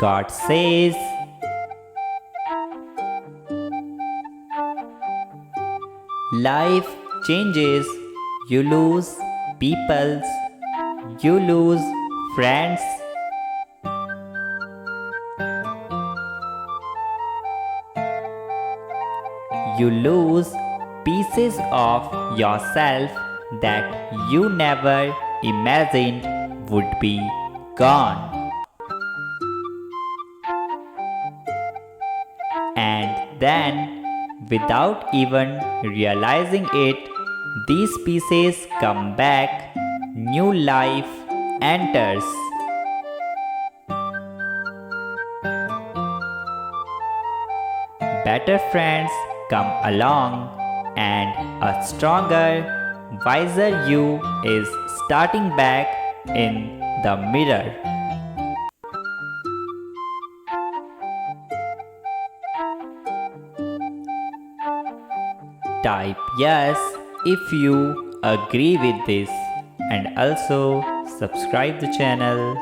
God says, life changes, you lose peoples, you lose friends, you lose pieces of yourself that you never imagined would be gone. And then, without even realizing it, these pieces come back, new life enters. Better friends come along, and a stronger, wiser you is starting back in the mirror. Type yes if you agree with this, and also subscribe the channel.